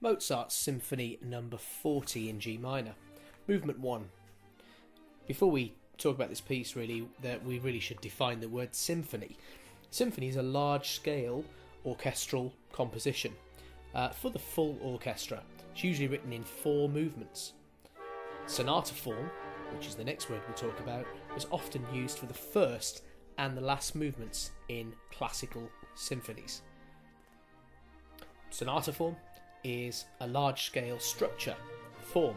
Mozart's Symphony No.40 in G minor, Movement 1. Before we talk about this piece, we really should define the word symphony. Symphony is a large-scale orchestral composition for the full orchestra. It's usually written in 4 movements. Sonata form, which is the next word we'll talk about, was often used for the first and the last movements in classical symphonies. Sonata form is a large-scale structure form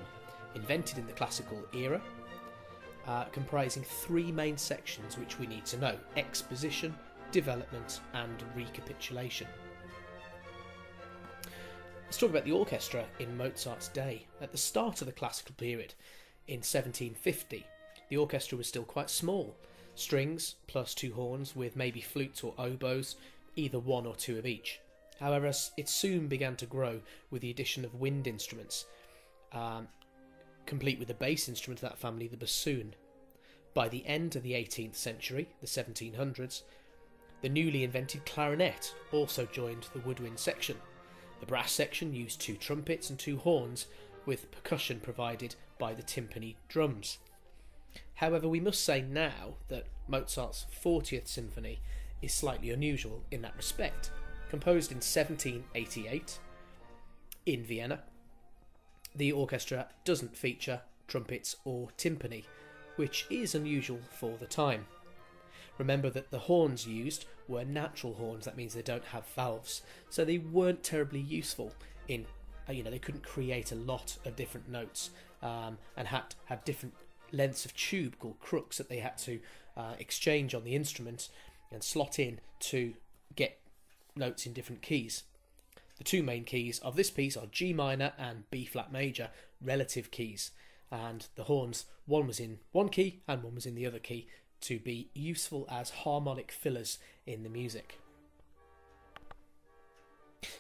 invented in the classical era, comprising 3 main sections which we need to know: exposition, development and recapitulation. Let's talk about the orchestra in Mozart's day. At the start of the classical period, in 1750, the orchestra was still quite small. Strings plus 2 horns with maybe flutes or oboes, either 1 or 2 of each. However, it soon began to grow with the addition of wind instruments, complete with the bass instrument of that family, the bassoon. By the end of the 18th century, the 1700s, the newly invented clarinet also joined the woodwind section. The brass section used 2 trumpets and 2 horns, with percussion provided by the timpani drums. However, we must say now that Mozart's 40th Symphony is slightly unusual in that respect. Composed in 1788 in Vienna, the orchestra doesn't feature trumpets or timpani, which is unusual for the time. Remember that the horns used were natural horns, that means they don't have valves, so they weren't terribly useful in, they couldn't create a lot of different notes and had to have different lengths of tube called crooks that they had to exchange on the instrument and slot in to get notes in different keys. The 2 main keys of this piece are G minor and B flat major, relative keys, and the horns, one was in one key and one was in the other key, to be useful as harmonic fillers in the music.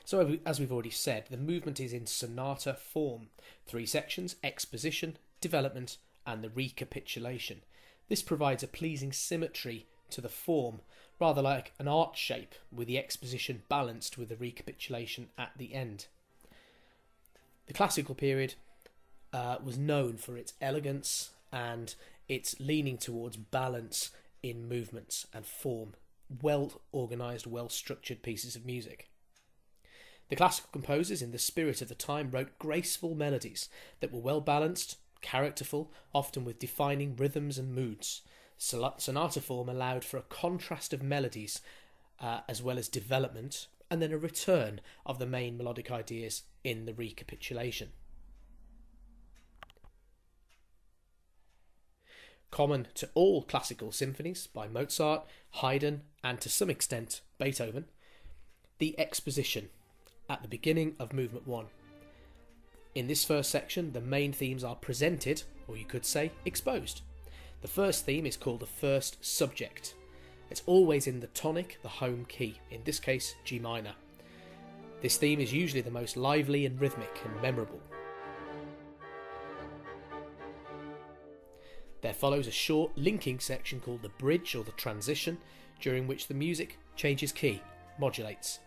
So as we've already said, the movement is in sonata form. 3 sections: exposition, development and the recapitulation. This provides a pleasing symmetry to the form, rather like an arch shape, with the exposition balanced with the recapitulation at the end. The classical period was known for its elegance and its leaning towards balance in movements and form. Well organised, well structured pieces of music. The classical composers, in the spirit of the time, wrote graceful melodies that were well balanced, characterful, often with defining rhythms and moods. Sonata form allowed for a contrast of melodies as well as development, and then a return of the main melodic ideas in the recapitulation. Common to all classical symphonies by Mozart, Haydn and to some extent Beethoven, the exposition at the beginning of Movement 1. In this first section, the main themes are presented, or you could say exposed. The first theme is called the first subject. It's always in the tonic, the home key, in this case G minor. This theme is usually the most lively and rhythmic and memorable. There follows a short linking section called the bridge or the transition, during which the music changes key, modulates.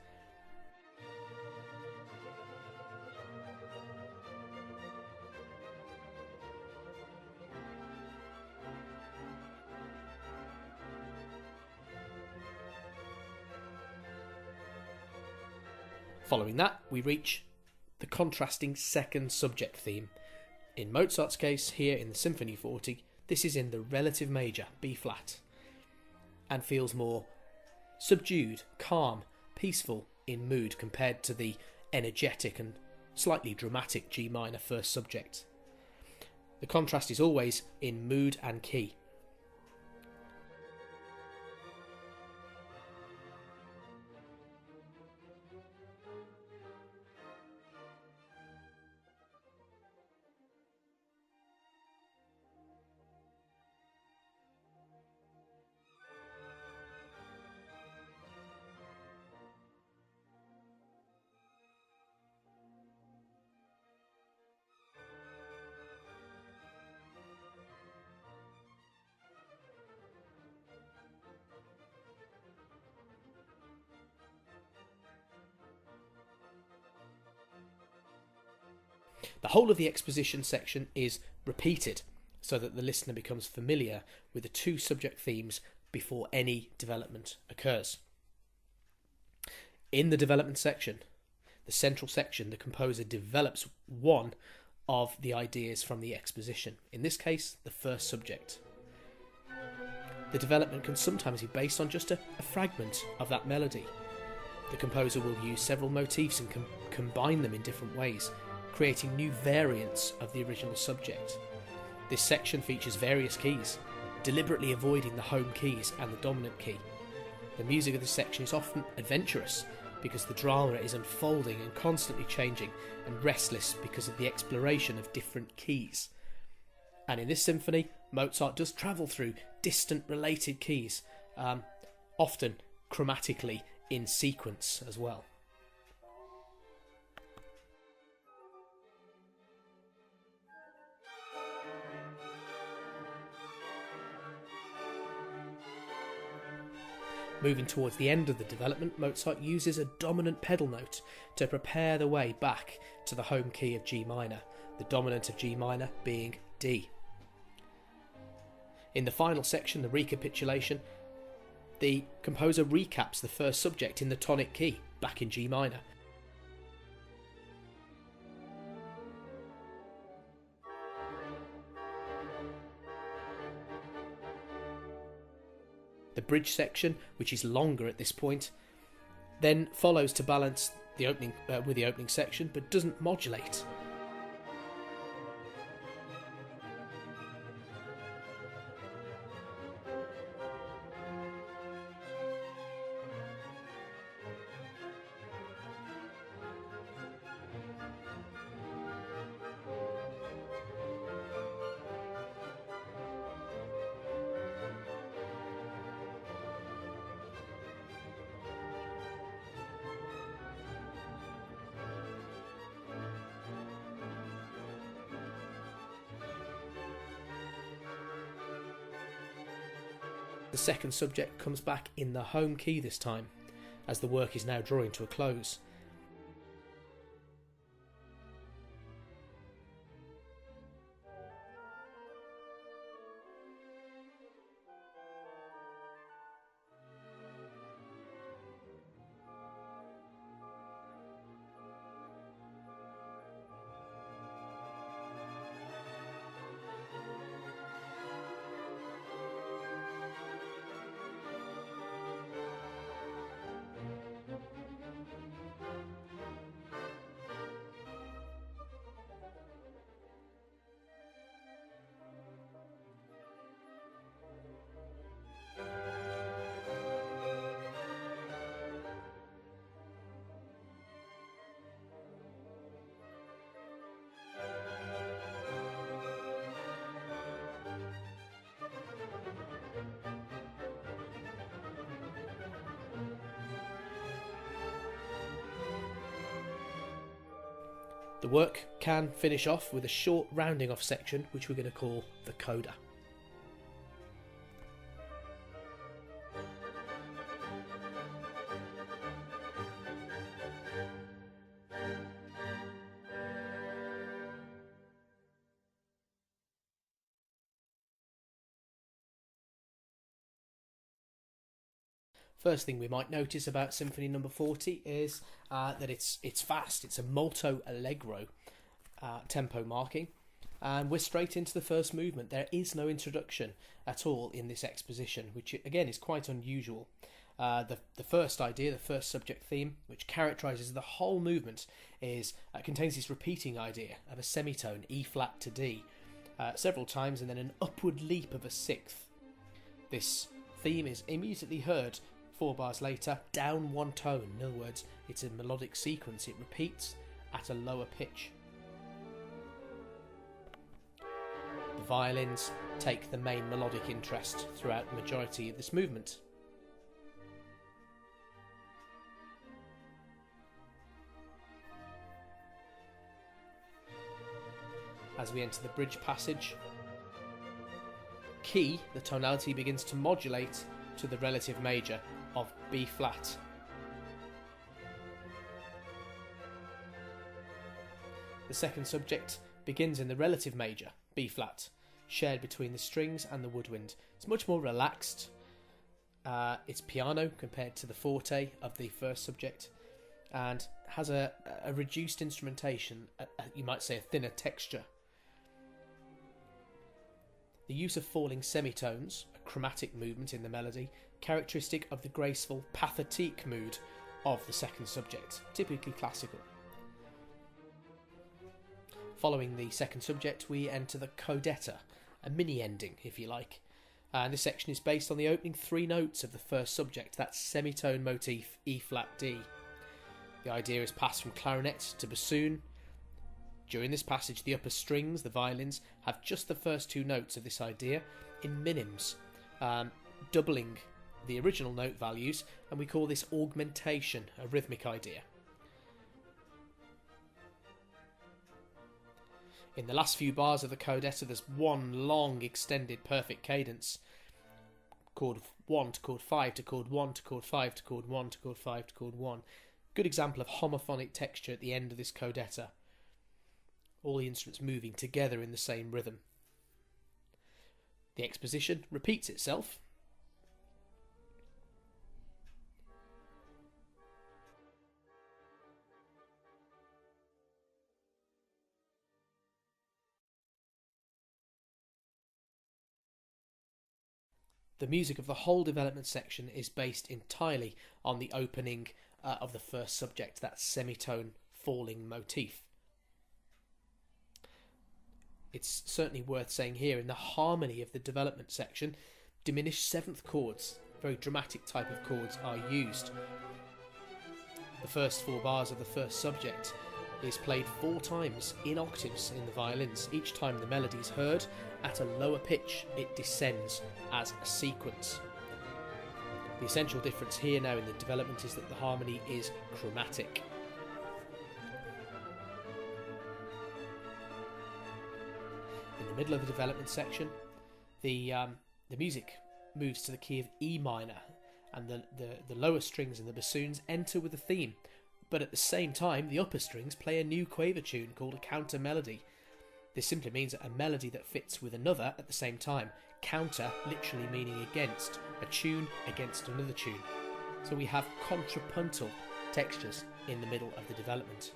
Following that, we reach the contrasting second subject theme. In Mozart's case, here in the Symphony 40, this is in the relative major, B flat, and feels more subdued, calm, peaceful in mood compared to the energetic and slightly dramatic G minor first subject. The contrast is always in mood and key. whole of the exposition section is repeated so that the listener becomes familiar with the two subject themes before any development occurs. In the development section, the central section, the composer develops one of the ideas from the exposition, in this case, the first subject. The development can sometimes be based on just a fragment of that melody. The composer will use several motifs and combine them in different ways, creating new variants of the original subject. This section features various keys, deliberately avoiding the home keys and the dominant key. The music of this section is often adventurous because the drama is unfolding and constantly changing, and restless because of the exploration of different keys. And in this symphony, Mozart does travel through distant related keys, often chromatically in sequence as well. Moving towards the end of the development, Mozart uses a dominant pedal note to prepare the way back to the home key of G minor, the dominant of G minor being D. In the final section, the recapitulation, the composer recaps the first subject in the tonic key, back in G minor. The bridge section, which is longer at this point, then follows to balance the opening with the opening section, but doesn't modulate. The second subject comes back in the home key this time, as the work is now drawing to a close. The work can finish off with a short rounding off section, which we're going to call the coda. First thing we might notice about Symphony No. 40 is that it's fast. It's a molto allegro tempo marking, and we're straight into the first movement. There is no introduction at all in this exposition, which again is quite unusual. The first idea, the first subject theme, which characterises the whole movement, contains this repeating idea of a semitone, E flat to D, several times, and then an upward leap of a sixth. This theme is immediately heard 4 bars later, down one tone. In other words, it's a melodic sequence. It repeats at a lower pitch. The violins take the main melodic interest throughout the majority of this movement. As we enter the bridge passage, key, the tonality begins to modulate to the relative major of B flat. The second subject begins in the relative major, B flat, shared between the strings and the woodwind. It's much more relaxed. It's piano compared to the forte of the first subject, and has a reduced instrumentation, you might say a thinner texture. The use of falling semitones, a chromatic movement in the melody, characteristic of the graceful, pathetique mood of the second subject, typically classical. Following the second subject, we enter the codetta, a mini-ending, if you like. And this section is based on the opening three notes of the first subject, that semitone motif E flat D. The idea is passed from clarinet to bassoon. During this passage, the upper strings, the violins, have just the first two notes of this idea in minims, doubling the original note values, and we call this augmentation, a rhythmic idea. In the last few bars of the codetta, there's one long extended perfect cadence. Chord 1 to chord 5 to chord 1 to chord 5 to chord 1 to chord 5 to chord 1. Good example of homophonic texture at the end of this codetta. All the instruments moving together in the same rhythm. The exposition repeats itself. The music of the whole development section is based entirely on the opening of the first subject, that semitone falling motif. It's certainly worth saying here, in the harmony of the development section, diminished seventh chords, very dramatic type of chords, are used. The first four bars of the first subject is played 4 times in octaves in the violins. Each time the melody is heard at a lower pitch, it descends as a sequence. The essential difference here now in the development is that the harmony is chromatic. In the middle of the development section, the music moves to the key of E minor, and the lower strings and the bassoons enter with a theme. But at the same time, the upper strings play a new quaver tune called a counter melody. This simply means a melody that fits with another at the same time. Counter literally meaning against, a tune against another tune. So we have contrapuntal textures in the middle of the development.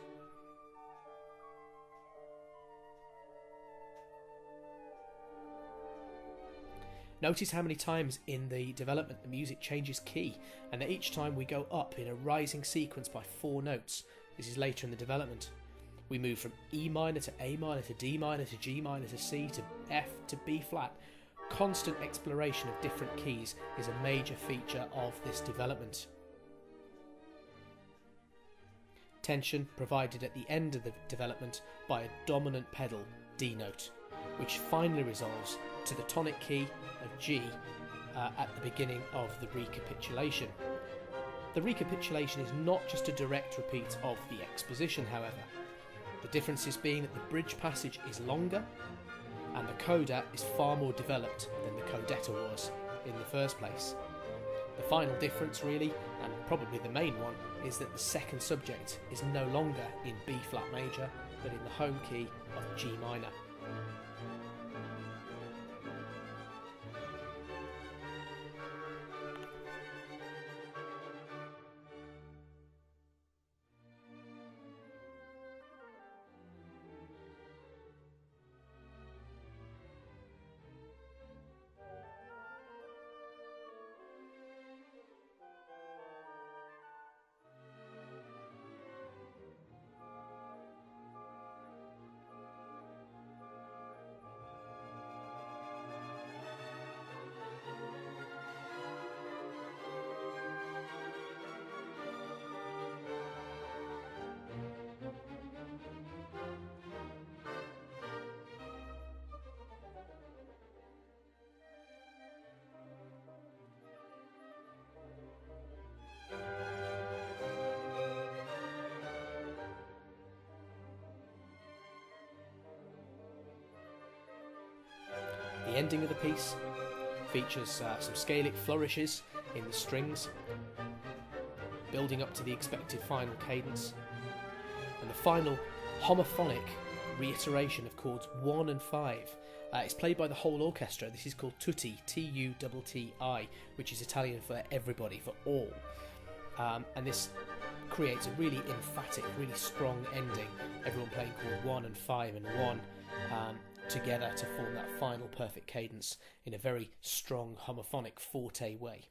Notice how many times in the development the music changes key, and that each time we go up in a rising sequence by 4 notes. This is later in the development. We move from E minor to A minor to D minor to G minor to C to F to B flat. Constant exploration of different keys is a major feature of this development. Tension provided at the end of the development by a dominant pedal, D note, which finally resolves to the tonic key of G at the beginning of the recapitulation. The recapitulation is not just a direct repeat of the exposition, however. The differences being that the bridge passage is longer and the coda is far more developed than the codetta was in the first place. The final difference really, and probably the main one, is that the second subject is no longer in B flat major, but in the home key of G minor. The ending of the piece features some scalic flourishes in the strings, building up to the expected final cadence. And the final homophonic reiteration of chords 1 and 5. It's played by the whole orchestra. This is called tutti, Tutti, which is Italian for everybody, for all. And this creates a really emphatic, really strong ending. Everyone playing chord 1 and 5 and 1 together to form that final perfect cadence in a very strong homophonic forte way.